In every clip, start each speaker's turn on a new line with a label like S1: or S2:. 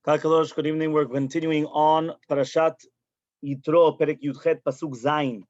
S1: Kalkalosh, good evening. We're continuing on Parashat Yitro, Perek Yudchet, Pasuk Zayin.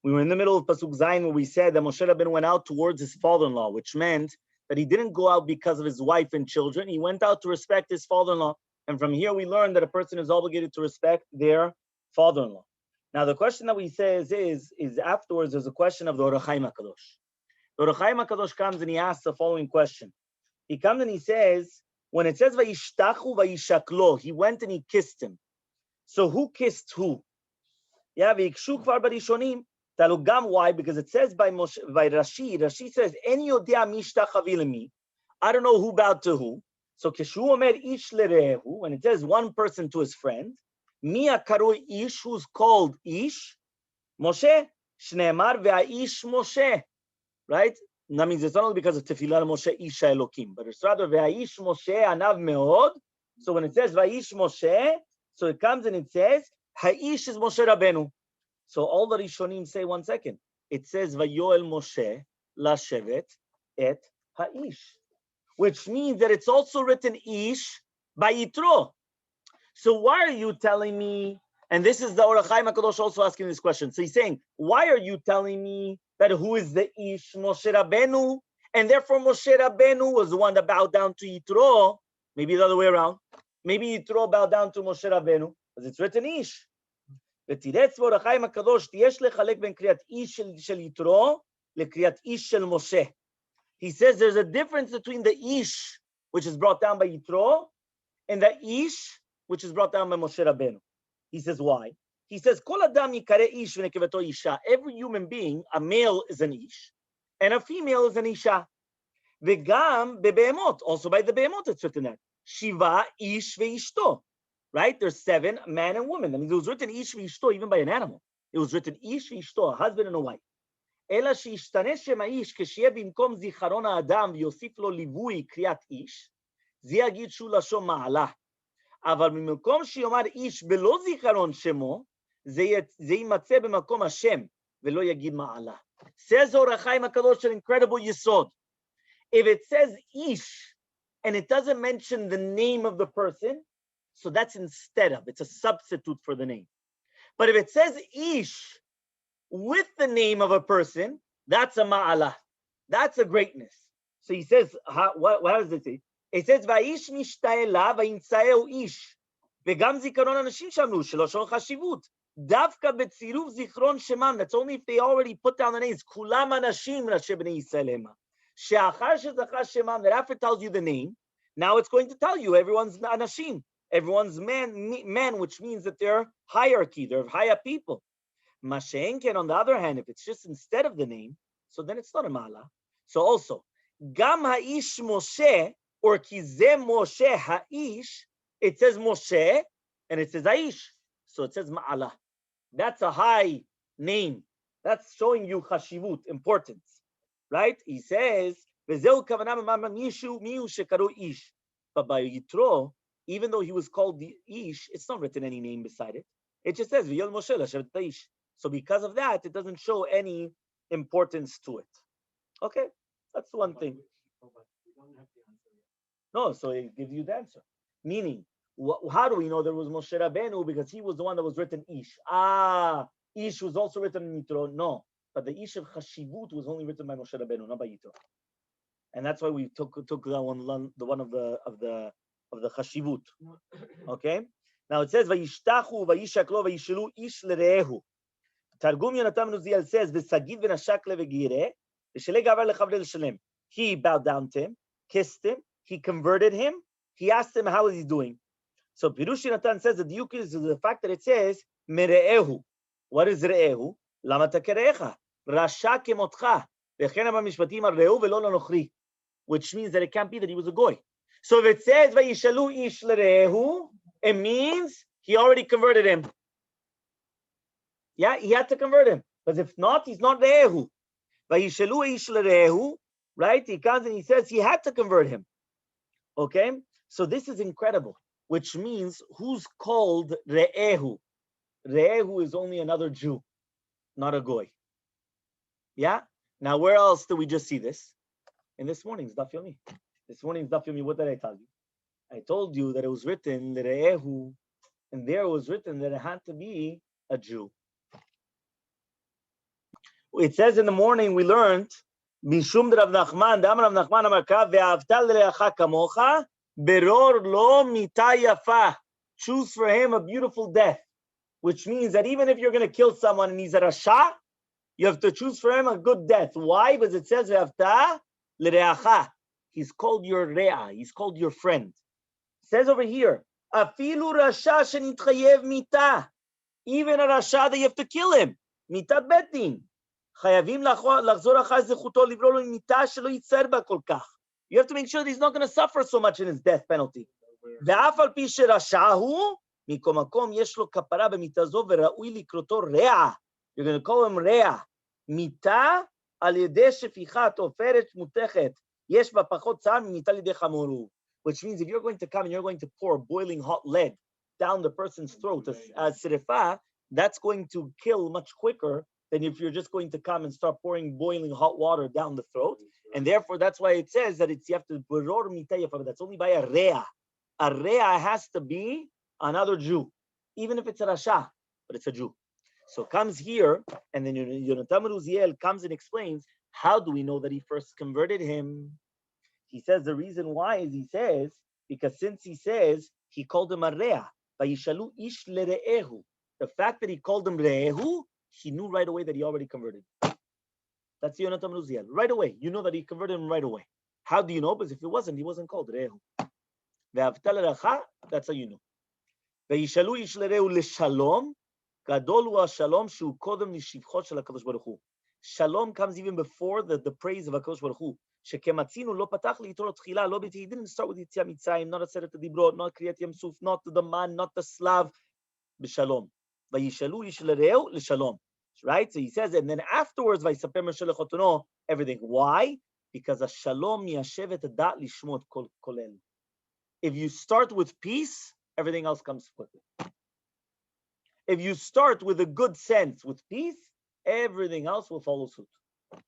S1: We were in the middle of Pasuk Zayin where we said that Moshe Rabbeinu went out towards his father-in-law, which meant that he didn't go out because of his wife and children. He went out to respect his father-in-law. And from here we learned that a person is obligated to respect their father-in-law. Now the question that we say is afterwards there's a question of the Or HaChaim HaKadosh. The Or HaChaim HaKadosh comes and he asks the following question. He comes and he says, when it says Vayishtachu Vayishaklo, he went and he kissed him. So who kissed who? Yeah, Vyikshu Kvar Barishonim. Talugam, why? Because it says by Rashi says, En Yodea Mishtachavi Lemi. I don't know who bowed to who. So Keshu Omer Ish Lerehu, when it says one person to his friend, Mia Karoi Ish, who's called Ish, Moshe, Shneemar Ve'aish Moshe. Right? And that means it's not only because of Tefillah Moshe Isha Elokim, but it's rather Ve'aish Moshe Anav Meod. So when it says Va'ish Moshe, so it comes and it says Ha'ish is Moshe Rabbeinu. So all the Rishonim say, one second. It says Vayoel Moshe Lashevet et Ha'ish, which means that it's also written Ish by Yitro. So why are you telling me? And this is the Or HaChaim HaKadosh also asking this question. So he's saying, why are you telling me that who is the Ish? Moshe Rabbeinu. And therefore Moshe Rabbeinu was the one that bowed down to Yitro. Maybe the other way around. Maybe Yitro bowed down to Moshe Rabbeinu. Because it's written Ish. ותירץ באור החיים הקדוש, יש לחלק בין קריאת איש של יתרו לקריאת איש של משה. He says there's a difference between the Ish, which is brought down by Yitro, and the Ish, which is brought down by Moshe Rabbeinu. He says, why? He says, Kol adam yikare ish v'nekevato isha. Every human being, a male is an ish, and a female is an isha. V'gam bebe'emot, also by the be'emot it's written that. Shiva ish ve'ishto. Right? There's 7, a man and woman. I mean, it was written ish ve'ishto even by an animal. It was written ish ve'ishto, a husband and a wife. Ela she'ishtane shem ha'ish kshiye bimkom zicharon ha'adam v'yosif lo livui kriyat ish, zi yagid shu lashon ma'ala. אבל ממקום שיאמר איש בלא זיכרון שמו, זה יימצא במקום השם, ולא יגיד מעלה. Says Or HaChaim HaKadosh, an incredible yisod. If it says ish, and it doesn't mention the name of the person, so that's instead of, it's a substitute for the name. But if it says ish, with the name of a person, that's a ma'ala. That's a greatness. So he says, what does it say? It says, "Va'ish mishta'ela va'intza'eu ish." V'gam zikaron anashim shamnu shelo chashivut. Davka betziruv zichron shemam. That's only if they already put down the names. Kulam anashim rashi bnei Yisrael hema. She'achar shezachar shemam. That after it tells you the name, now it's going to tell you everyone's anashim, everyone's men, which means that they're hierarchy, they're higher people. Mashenken, on the other hand, if it's just instead of the name, so then it's not a ma'ala. So also, gam ha'ish Moshe. Or Kizeh Moshe Ha'ish, it says Moshe and it says Aish. So it says Ma'ala. That's a high name. That's showing you Chashivut, importance. Right? He says, Vezeu kavanah ma'amam yishu miu shekaru ish. But by Yitro, even though he was called the Ish, it's not written any name beside it. It just says V'yol Moshe Lashevet Ish. So because of that, it doesn't show any importance to it. Okay? That's one thing. No, so it gives you the answer. Meaning, how do we know there was Moshe Rabbeinu? Because he was the one that was written Ish. Ish was also written in Yitro. No, but the Ish of Chashivut was only written by Moshe Rabbeinu, not by Yitro. And that's why we took that one, the one of the Chashivut. Okay. Now it says Vayishtachu Vayishaklo Vayishilu Ish Lerehu. Targum Yonatan Uziel says V'sagid v'nashak levegire v'shelei gavar lechavle l'shalem. He bowed down to him, kissed him. He converted him. He asked him, how is he doing? So Pirush Natan says that the diuk is the fact that it says, Mere'ehu. What is Re'ehu? Lama takerecha. Rasha kemotcha. V'chen haba mishpatim ar re'ehu v'lo lanochri. Which means that it can't be that he was a goy. So if it says, Vayishalu ish l're'ehu, it means he already converted him. Yeah, he had to convert him. Because if not, he's not Re'ehu. Vayishalu ish l're'ehu, right? He comes and he says he had to convert him. Okay, so this is incredible, which means who's called Re'ehu? Re'ehu is only another Jew, not a goy. Yeah? Now, where else do we just see this? In this morning's Daf Yomi. This morning's Daf Yomi, what did I tell you? I told you that it was written L're'ehu, and there it was written that it had to be a Jew. It says in the morning we learned Mishum Rav Nachman, Dam Rav Nachman Amarka, Ve'avta l're'acha kamocha, beror lo mita yafa. Choose for him a beautiful death, which means that even if you're going to kill someone and he's a rasha, you have to choose for him a good death. Why? Because it says Ve'avta l're'acha. He's called your re'ah. He's called your friend. It says over here, Afilu rasha shenitchayev mita. Even a rasha that you have to kill him. Mitat betin. חייבים לחזור אחר זכותו לברוא לו מיתה שלא ייצר בה כל כך. You have to make sure that he's not going to suffer so much in his death penalty. ואף על פי שרשע הוא, מכל מקום יש לו כפרה במיתה זו וראוי לקרותו רע. You're going to call him רע. מיתה על ידי שפיכת עופרת מותכת. יש בה פחות צער ממיתה על ידי חמור הוא. Which means if you're going to come and you're going to pour boiling hot lead down the person's throat as sirifah, that's going to kill much quicker than if you're just going to come and start pouring boiling hot water down the throat. And therefore, that's why it says that you have to, that's only by a rea. A rea has to be another Jew, even if it's a rasha, but it's a Jew. So comes here, and then Yonatan Uziel comes and explains, how do we know that he first converted him? He says the reason why is he says, because since he says, he called him a rea, vayishalu ish lere'ehu. The fact that he called him re'ehu, he knew right away that he already converted. That's Yonatan Uziel. Right away. You know that he converted him right away. How do you know? Because if it wasn't, he wasn't called Rehu. That's how you know. וישאלו איש לרעהו לשלום, גדול הוא השלום שהוא קודם לשבחו של הקדוש ברוך הוא. Shalom comes even before the praise of הקדוש ברוך הוא. שכמצינו לא פתח ליתרו תחילה, לא he didn't start with יציאת מצרים, not עשרת הדיברות, not קריאת ים סוף, not the man, not the Slav, בשלום. וישאלו איש לרעהו לשלום. Right? So he says, and then afterwards, ויספר משה לחתנו, everything. Why? Because השלום מיישב את הדעת לשמוע את כל אלה. If you start with peace, everything else comes quickly. If you start with a good sense, with peace, everything else will follow suit.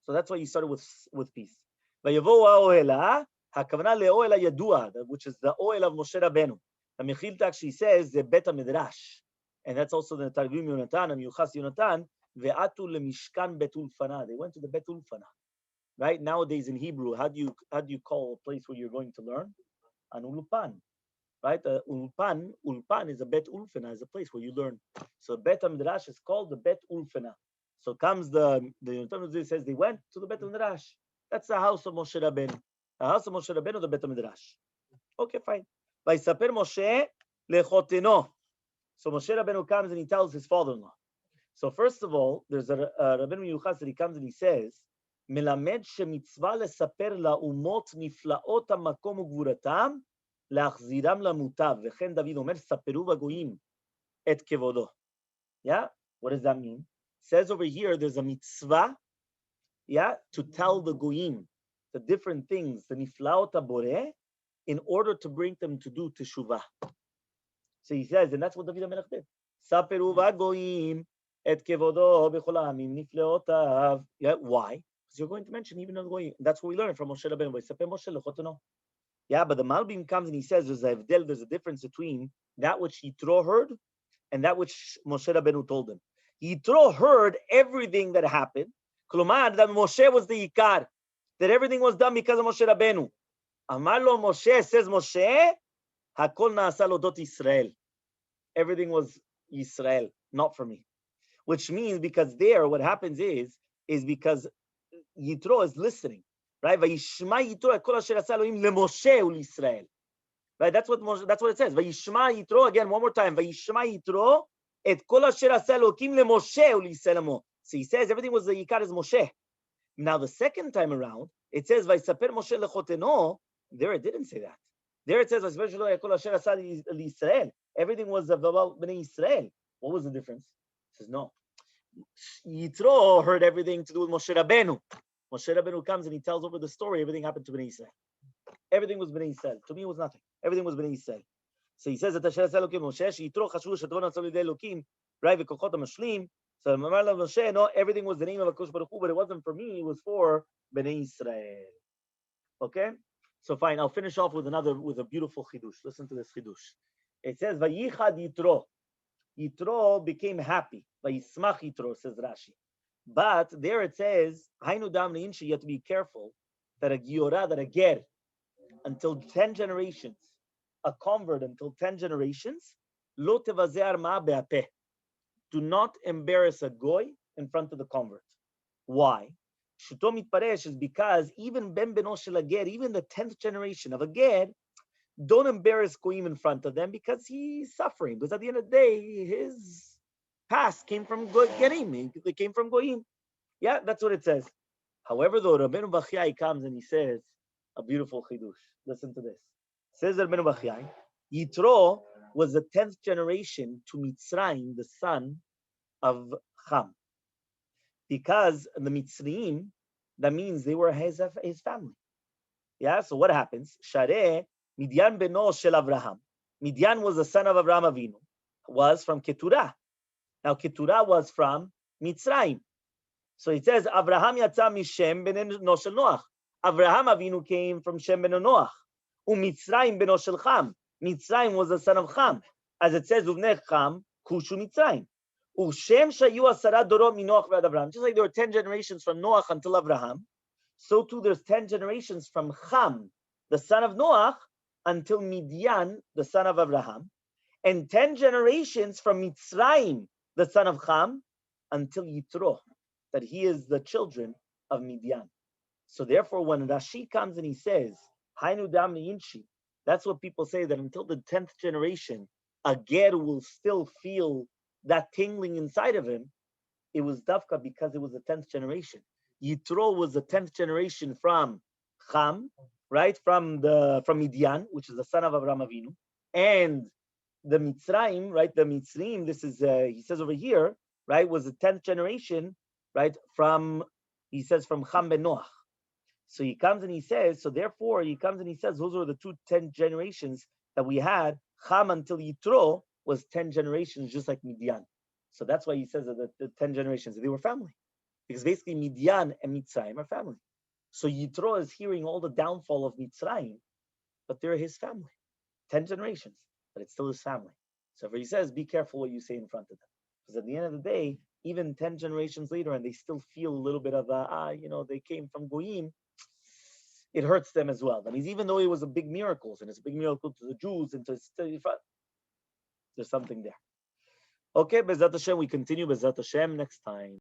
S1: So that's why you started with peace. ויבואו האוהלה, הכוונה לאוהל הידוע, which is the oil of Moshe Rabbeinu. The Mechilta actually says, זה בית המדרש. And that's also the Targum Yonatan, Miuchas Yonatan, ve'atu lemishkan bet ulfana. They went to the bet ulfana. Right? Nowadays in Hebrew, how do you call a place where you're going to learn? An ulpan. Right? Ulpan is a bet ulfana, is a place where you learn. So bet midrash is called the bet ulfana. So comes the Yonatan says they went to the bet midrash. That's the house of Moshe Rabbeinu. The house of Moshe Rabbeinu, the bet midrash. Okay, fine. Vayisaper Moshe lechoteno. So Moshe Rabbeinu comes and he tells his father-in-law. So first of all, there's a Rabbeinu Yuchas that he comes and he says, "Melamed shemitzvah lesaper laumot niflaot hamakom ugvuratam leachziram lamutav v'chen David omer saperu v'goyim et kevodo." Yeah, what does that mean? It says over here there's a mitzvah, yeah, to tell the goyim the different things, the niflaot haboreh, in order to bring them to do teshuvah. So he says, and that's what David HaMelech did. Saperu v'goyim et kevodo b'chol ha'amim nifleotav. Yeah, why? Because you're going to mention even the goyim. That's what we learn from Moshe Rabbeinu. V'yisaper Moshe lechoteno. Yeah, but the Malbim comes and he says there's a difference between that which Yitro heard and that which Moshe Rabbeinu told him. Yitro heard everything that happened. Klomar, that Moshe was the Yikar. That everything was done because of Moshe Rabbeinu. Amar lo Moshe, says Moshe, Hakol na'asa lodot Yisrael. Everything was Yisrael, not for me. Which means because there, what happens is because Yitro is listening, right? Vayishma Yitro et kol asher asa Elohim leMoshe u'Yisrael. Right? That's what it says. Vayishma Yitro, again, one more time. Vayishma Yitro et kol asher asa Elohim leMoshe u'Yisrael. So he says everything was the Yikar is Moshe. Now the second time around, it says Vayisaper Moshe lechoteno. There it didn't say that. There it says everything was about Bnei Israel. What was the difference? It says no. Yitro heard everything to do with Moshe Rabbeinu. Moshe Rabbeinu comes and he tells over the story. Everything happened to Bnei Israel. Everything was Bnei Israel. To me, it was nothing. Everything was Bnei Israel. So he says that Asher Aseh Elokim Moshe Yitro chashu shetavon atzal yidei Elokim right v'kochot hamashlim. So Moshe, no, everything was the name of HaKadosh Baruch Hu, but it wasn't for me. It was for Bnei Israel. Okay. So fine, I'll finish off with a beautiful chidush. Listen to this chidush. It says, "Vayichad Yitro." Yitro became happy. Vayismach Yitro, says Rashi. But there it says, "Hainu dam le'inshi." You have to be careful that a giora, that a ger, until 10 generations, a convert until 10 generations, lo tevazer ma be'apeh. Do not embarrass a goy in front of the convert. Why? Shuto mitparesh is because even ben beno shel a ger, even the 10th generation of a ger, don't embarrass goyim in front of them because he's suffering. Because at the end of the day, his past came from gerim. They came from goyim. Yeah, that's what it says. However, though, Rabbeinu Bachiyai comes and he says a beautiful chidush. Listen to this. Says Rabbeinu Bachiyai, Yitro was the 10th generation to Mitzrayim, the son of Ham. Because the Mitzrayim, that means they were his family. Yeah, so what happens? Shareh, Midian beno shel Avraham. Midian was the son of Avraham Avinu, was from Keturah. Now Keturah was from Mitzrayim. So it says, Avraham yatza mishem beno shel Noach. Avraham Avinu came from Shem ben Noach. Mitzrayim beno shel Cham. Mitzrayim was the son of Cham. As it says, Uvnei Cham, kushu Mitzrayim. Ushem shayu asara dorot minoach ve'ad Avraham. Just like there were 10 generations from Noach until Avraham, so too there's 10 generations from Cham, the son of Noach, until Midian, the son of Avraham, and 10 generations from Mitzrayim, the son of Cham, until Yitro, that he is the children of Midian. So therefore, when Rashi comes and he says, Hainu dam inchi, that's what people say, that until the 10th generation, a ger will still feel that tingling inside of him. It was dafka because it was the 10th generation. Yitro was the 10th generation from Cham, right? From Midian, which is the son of Avraham Avinu, and the Mitzrayim, right? The Mitzrayim, this is he says over here, right? Was the 10th generation, right? From Cham ben Noach. So he comes and he says, so therefore he comes and he says, those are the 10 generations that we had. Cham until Yitro was 10 generations, just like Midian. So that's why he says that the 10 generations, they were family. Because basically Midian and Mitzrayim are family. So Yitro is hearing all the downfall of Mitzrayim, but they're his family. 10 generations, but it's still his family. So he says, be careful what you say in front of them. Because at the end of the day, even 10 generations later, and they still feel a little bit of, they came from Goyim, it hurts them as well. That means even though it was a big miracle, and it's a big miracle to the Jews, and to there's something there. Okay, Bezat Hashem, we continue Bezat Hashem next time.